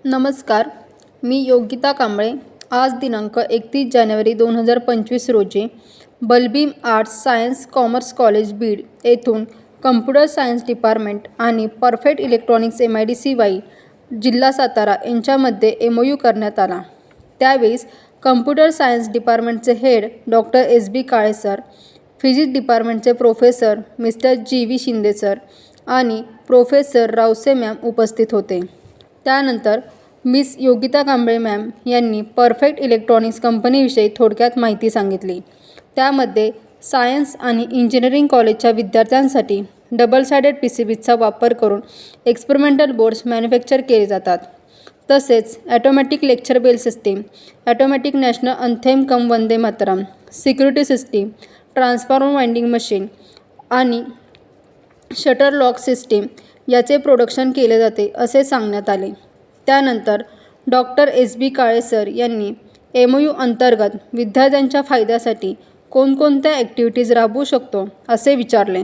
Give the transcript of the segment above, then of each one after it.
नमस्कार, मी योगिता कांबळे. आज दिनांक 31 जानेवारी 2025 रोजी Balbhim arts science commerce college Beed येथून कम्प्युटर सायन्स डिपार्टमेंट आणि परफेक्ट इलेक्ट्रॉनिक्स MIDC जिल्हा सातारा यांच्यामध्ये MOU करण्यात आला. त्यावेळेस कम्प्युटर सायन्स डिपार्टमेंटचे head doctor SB Kale sir, physics डिपार्टमेंटचे professor mister GV Shinde sir आणि प्रोफेसर रावसे मॅम उपस्थित होते. त्यानंतर मिस योगिता कांबळे मॅम यांनी परफेक्ट इलेक्ट्रॉनिक्स कंपनीविषयी थोडक्यात माहिती सांगितली. त्यामध्ये सायन्स आणि इंजिनिअरिंग कॉलेजच्या विद्यार्थ्यांसाठी डबल सायडेड PCBचा वापर करून एक्सपेरिमेंटल बोर्ड्स मॅन्युफॅक्चर केले जातात. तसेच automatic lecture bell system, automatic national anthem cum Vande Mataram, security system, transformer winding machine आणि शटर लॉक सिस्टीम याचे प्रोडक्शन केले जाते असे सांगण्यात आले. त्यानंतर डॉक्टर SB काळे सर यांनी MOU अंतर्गत विद्यार्थ्यांच्या फायद्यासाठी कोणकोणत्या ॲक्टिव्हिटीज राबवू शकतो असे विचारले.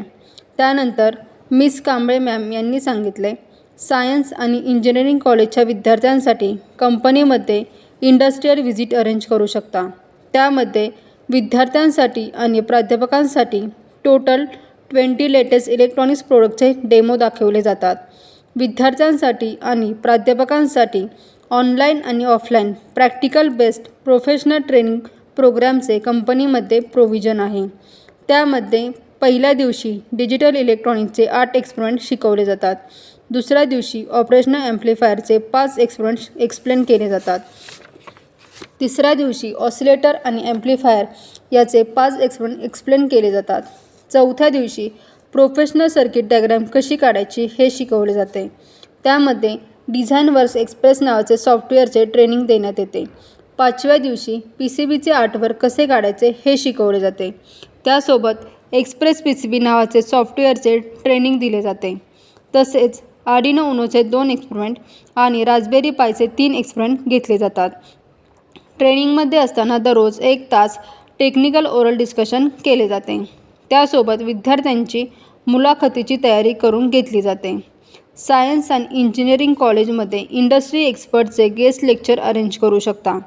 त्यानंतर मिस कांबळे मॅम यांनी सांगितले, सायन्स आणि इंजिनिअरिंग कॉलेजच्या विद्यार्थ्यांसाठी कंपनीमध्ये इंडस्ट्रियल व्हिजिट अरेंज करू शकता. त्यामध्ये विद्यार्थ्यांसाठी आणि प्राध्यापकांसाठी टोटल 20 लेटेस्ट इलेक्ट्रॉनिक्स प्रोडक्टचे डेमो दाखवले जातात. विद्यार्थ्यांसाठी आणि प्राध्यापकांसाठी ऑनलाईन आणि offline practical based professional training प्रोग्रामचे कंपनीमध्ये प्रोव्हिजन आहे. त्यामध्ये पहिल्या दिवशी डिजिटल इलेक्ट्रॉनिक्सचे 8 एक्सपेरिमेंट शिकवले जातात. दुसऱ्या दिवशी ऑपरेशनल ॲम्प्लिफायरचे 5 एक्सपेरिमेंट्स एक्सप्लेन केले जातात. तिसऱ्या दिवशी ऑसिलेटर आणि ॲम्प्लिफायर याचे 5 एक्सपेरिमेंट एक्सप्लेन केले जातात. चौथ्या दिवशी प्रोफेशनल सर्किट डायग्राम कशी काढायची हे शिकवले जाते. त्यामध्ये डिझाईन वर्क्स एक्सप्रेस नावाचे सॉफ्टवेअरचे ट्रेनिंग देण्यात येते. पाचव्या दिवशी PCBचे आर्टवर्क कसे काढायचे हे शिकवले जाते. त्यासोबत एक्सप्रेस PCB नावाचे सॉफ्टवेअरचे ट्रेनिंग दिले जाते. तसेच आर्डिनो उनोचे 2 एक्सपेरिमेंट आणि रास्पबेरी पायचे 3 एक्सपेरिमेंट घेतले जातात. ट्रेनिंगमध्ये असताना दररोज 1 तास टेक्निकल ओरल डिस्कशन केले जाते. त्यासोबत विद्यार्थ्यांची मुलाखतीची तयारी करून घेतली जाते. सायन्स आणि इंजिनिअरिंग कॉलेजमध्ये इंडस्ट्री एक्सपर्टचे गेस्ट लेक्चर अरेंज करू शकता.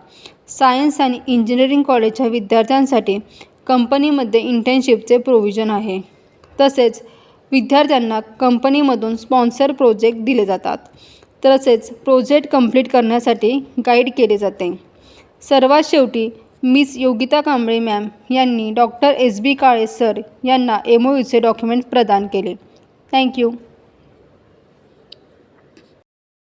सायन्स आणि इंजिनिअरिंग कॉलेजच्या विद्यार्थ्यांसाठी कंपनीमध्ये इंटर्नशिपचे प्रोव्हिजन आहे. तसेच विद्यार्थ्यांना कंपनीमधून स्पॉन्सर प्रोजेक्ट दिले जातात. तसेच प्रोजेक्ट कंप्लीट करण्यासाठी गाईड केले जाते. सर्वात शेवटी मिस योगिता कांबळे मॅम यांनी डॉक्टर SB काळे सर यांना MOUचे डॉक्युमेंट प्रदान केले. थँक्यू.